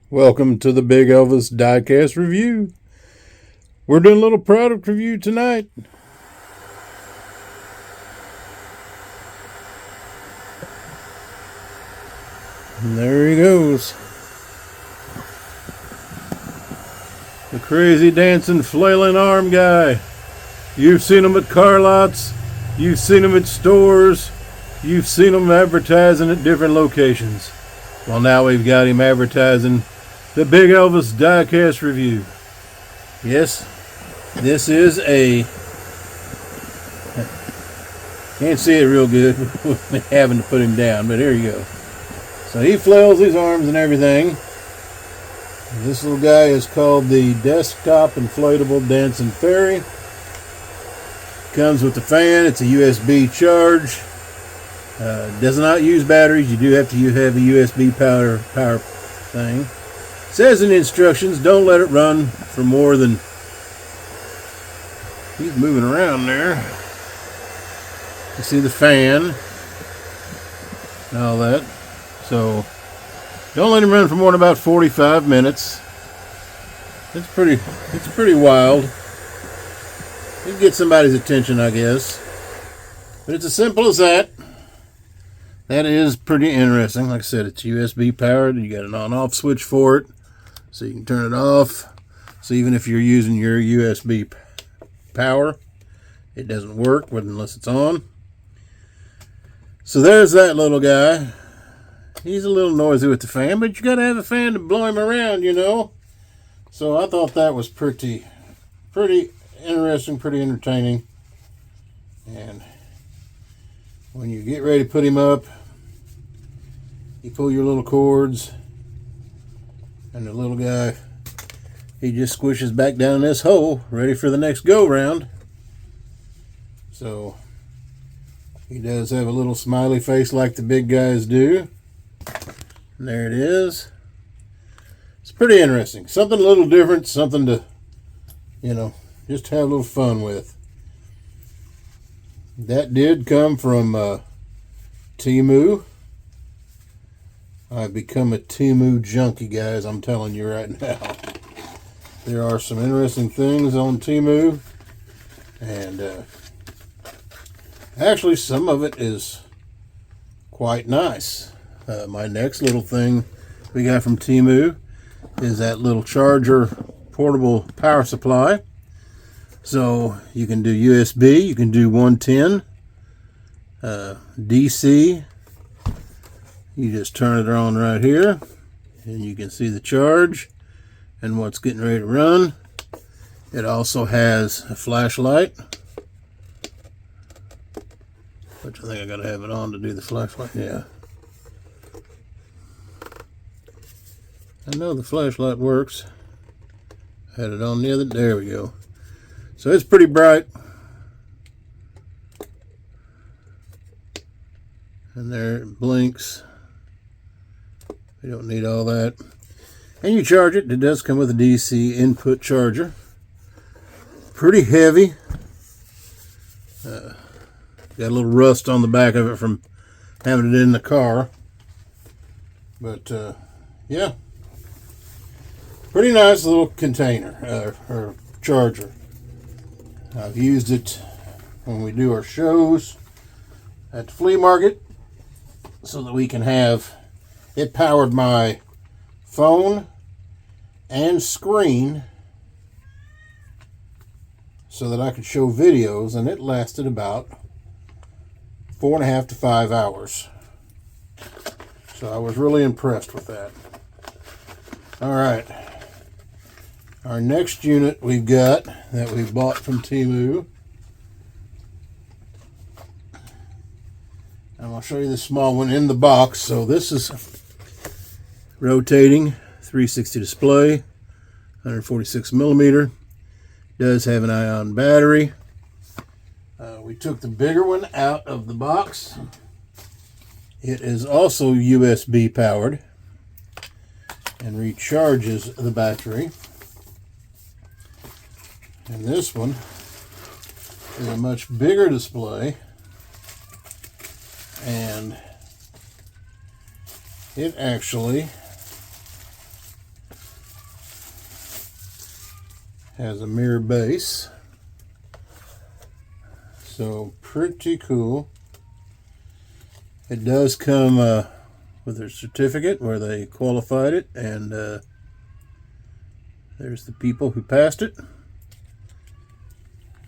Welcome to the Big Elvis Diecast review. We're doing a little product review tonight. And there he goes. The crazy dancing flailing arm guy. You've seen him at car lots. You've seen him at stores. You've seen him advertising at different locations. Well, now we've got him advertising the Big Elvis Diecast review. Yes, this is a... Can't see it real good. Having to put him down, but here you go. So he flails his arms and everything. This little guy is called the Desktop Inflatable Dancing Fairy. Comes with the fan. It's a USB charge. Does not use batteries. You do have to have a USB power thing. Says in the instructions, don't let it run for more than... He's moving around there. You see the fan and all that. So don't let him run for more than about 45 minutes. It's pretty wild. It gets somebody's attention, I guess. But it's as simple as that. That is pretty interesting. Like I said, it's USB powered. You got an on-off switch for it, so you can turn it off. So even if you're using your USB power, it doesn't work unless it's on. So there's that little guy. He's a little noisy with the fan, but you got to have a fan to blow him around, you know. So I thought that was pretty interesting, pretty entertaining. And when you get ready to put him up, you pull your little cords, and the little guy, he just squishes back down this hole, ready for the next go round. So he does have a little smiley face like the big guys do. And there it is. It's pretty interesting. Something a little different, something to, just have a little fun with. That did come from Temu. I've become a Temu junkie, guys. I'm telling you right now. There are some interesting things on Temu. And actually, some of it is quite nice. My next little thing we got from Temu is that little charger portable power supply. So you can do USB, you can do 110, DC. You just turn it on right here, and you can see the charge and what's getting ready to run. It also has a flashlight, which I think I gotta have it on to do the flashlight. Yeah. I know the flashlight works. I had it on the other, there we go. So it's pretty bright. And there it blinks. We don't need all that. And you charge it. It does come with a DC input charger. Pretty heavy. Got a little rust on the back of it from having it in the car. But yeah. Pretty nice little container or charger. I've used it when we do our shows at the flea market so that we can have it powered my phone and screen so that I could show videos, and it lasted about 4.5 to 5 hours. So I was really impressed with that. All right. Our next unit we've got that we bought from Temu. And I'll show you the small one in the box. So this is rotating 360 display, 146 millimeter. Does have an ion battery. We took the bigger one out of the box. It is also USB powered and recharges the battery. And this one is a much bigger display, and it actually Has a mirror base. So pretty cool. It does come with a certificate where they qualified it, and there's the people who passed it.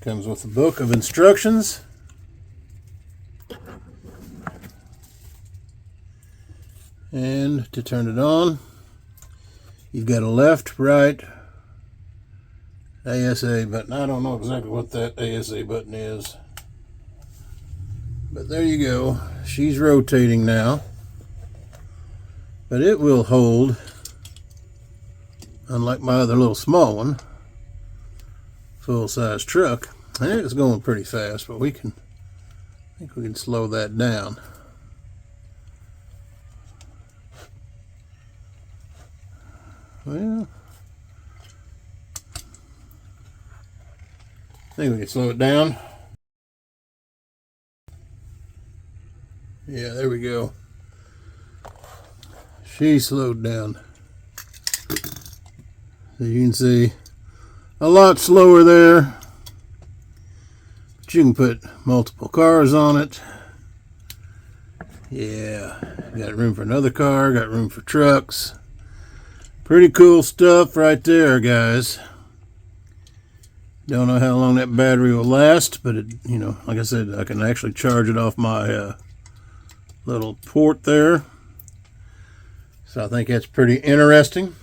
Comes with a book of instructions. And to turn it on, you've got a left, right, ASA button. I don't know exactly what that ASA button is. But there you go. She's rotating now. But it will hold, unlike my other little small one, full-size truck. And it's going pretty fast, but I think we can slow that down. Well, I think we can slow it down. Yeah, there we go. She slowed down. So you can see a lot slower there. But you can put multiple cars on it. Yeah, got room for another car, got room for trucks. Pretty cool stuff right there, guys. Don't know how long that battery will last, but it, you know, like I said, I can actually charge it off my little port there. So I think that's pretty interesting.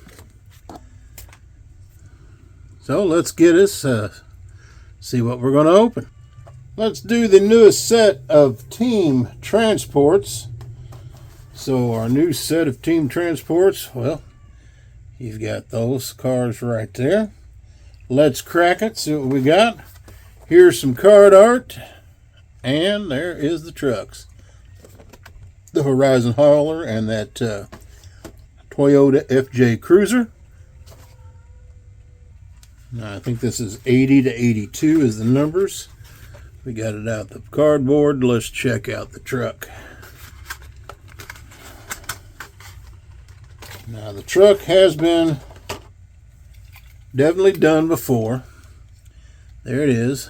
So let's get us see what we're going to open. Let's do the newest set of team transports. So our new set of team transports, well, you've got those cars right there. Let's crack it, see what we got. Here's some card art, and there is the trucks. The Horizon Hauler and that Toyota FJ Cruiser. Now, I think this is 80 to 82 is the numbers. We got it out the cardboard. Let's check out the truck. Now, the truck has been definitely done before. There it is.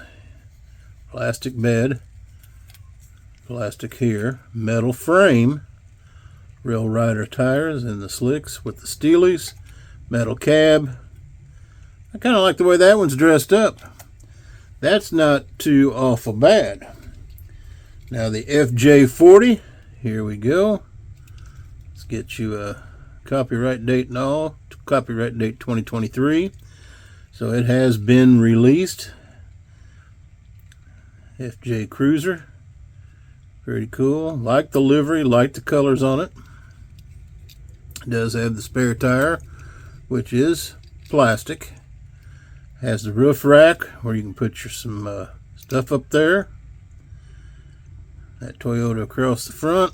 Plastic bed. Plastic here. Metal frame. Real Rider tires and the slicks with the steelies. Metal cab. I kind of like the way that one's dressed up. That's not too awful bad. Now the FJ40. Here we go. Let's get you a copyright date and all. Copyright date 2023. So it has been released. FJ Cruiser. Pretty cool. Like the livery, like the colors on it. It does have the spare tire, which is plastic. Has the roof rack where you can put your some stuff up there. That Toyota across the front.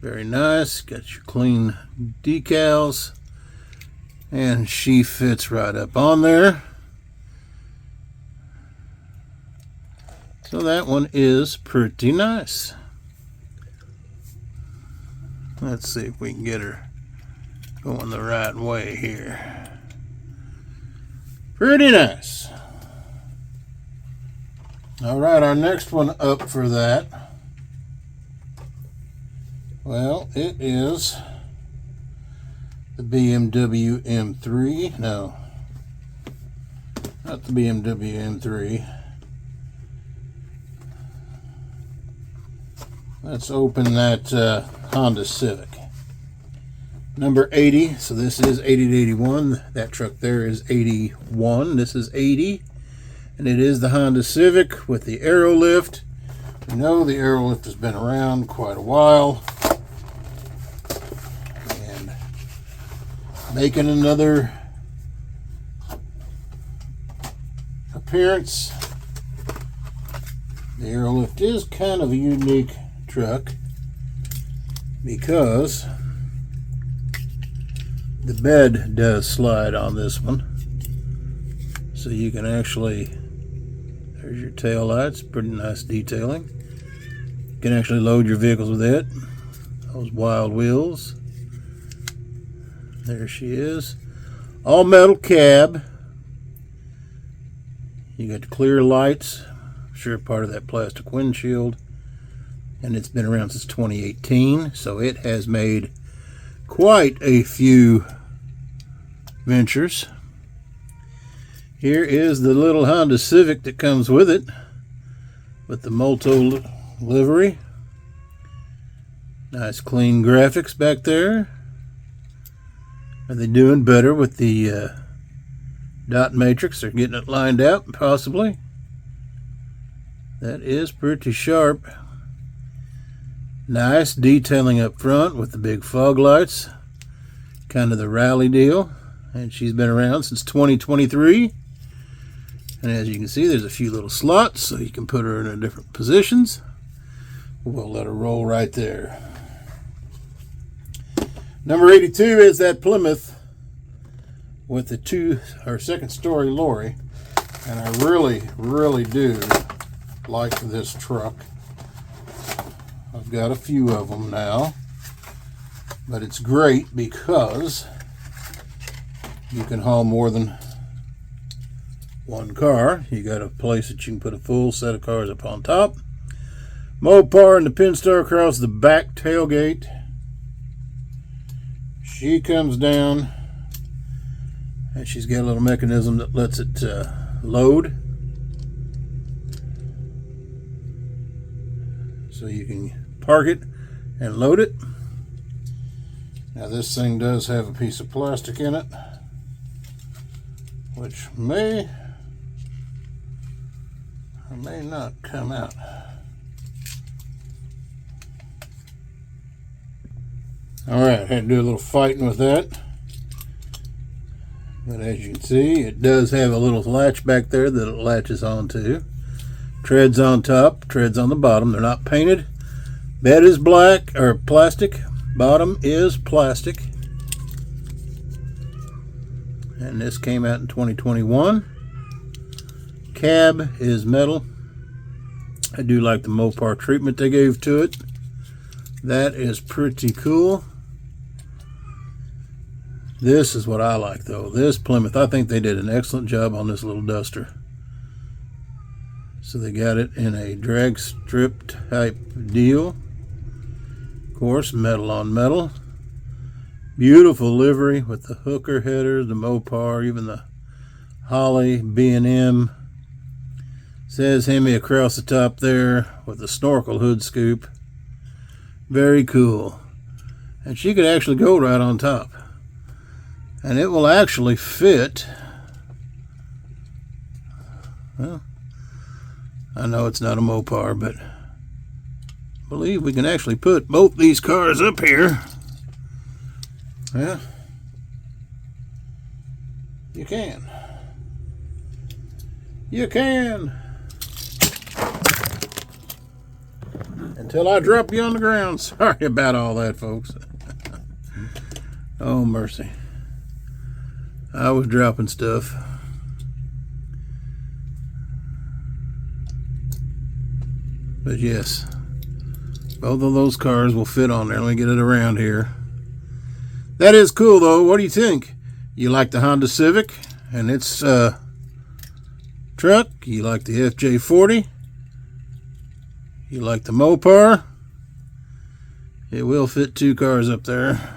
Very nice. Got your clean decals. And she fits right up on there. So that one is pretty nice. Let's see if we can get her going the right way here. Pretty nice. All right, our next one up for that. Well, it is the BMW M3. No, not the BMW M3. Let's open that Honda Civic. Number 80. So this is 80 to 81. That truck there is 81. This is 80. And it is the Honda Civic with the aero lift. We know the aero lift has been around quite a while. And making another appearance. The aero lift is kind of a unique truck because the bed does slide on this one, so you can actually, there's your tail lights, pretty nice detailing. You can actually load your vehicles with it. Those wild wheels, there she is. All metal cab. You got the clear lights. I'm sure part of that plastic windshield. And it's been around since 2018, so it has made quite a few ventures. Here is the little Honda Civic that comes with it, with the Multo livery. Nice clean graphics back there. Are they doing better with the dot matrix? They're getting it lined out, possibly. That is pretty sharp. Nice detailing up front with the big fog lights. Kind of the rally deal. And she's been around since 2023. And as you can see, there's a few little slots so you can put her in different positions. We'll let her roll right there. Number 82 is that Plymouth with the second story lorry. And I really, really do like this truck. I've got a few of them now, but it's great because you can haul more than one car. You got a place that you can put a full set of cars up on top. Mopar and the Pinstar across the back tailgate. She comes down and she's got a little mechanism that lets it load. So you can park it and load it. Now this thing does have a piece of plastic in it, which may or may not come out. Alright, had to do a little fighting with that. But as you can see, it does have a little latch back there that it latches onto. Treads on top, treads on the bottom. They're not painted. Bed is black, or plastic. Bottom is plastic. And this came out in 2021. Cab is metal. I do like the Mopar treatment they gave to it. That is pretty cool. This is what I like though. This Plymouth, I think they did an excellent job on this little duster. So they got it in a drag strip type deal. Of course, metal on metal. Beautiful livery with the hooker headers, the Mopar, even the Holly B&M. Says Hemi across the top there with the snorkel hood scoop. Very cool. And she could actually go right on top. And it will actually fit. Well, I know it's not a Mopar, but I believe we can actually put both these cars up here. Yeah, you can. You can. Until I drop you on the ground. Sorry about all that, folks. Oh, mercy. I was dropping stuff. But yes, both of those cars will fit on there. Let me get it around here. That is cool, though. What do you think? You like the Honda Civic and its truck? You like the FJ40? You like the Mopar? It will fit two cars up there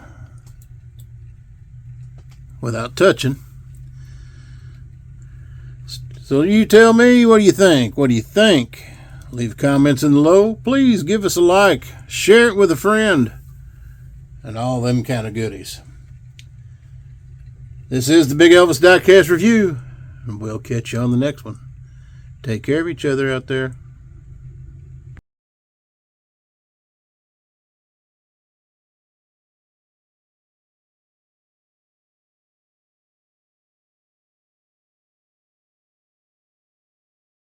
without touching. So you tell me, what do you think? What do you think? Leave comments in the low. Please give us a like. Share it with a friend. And all them kind of goodies. This is the Big Elvis Diecast Review. And we'll catch you on the next one. Take care of each other out there.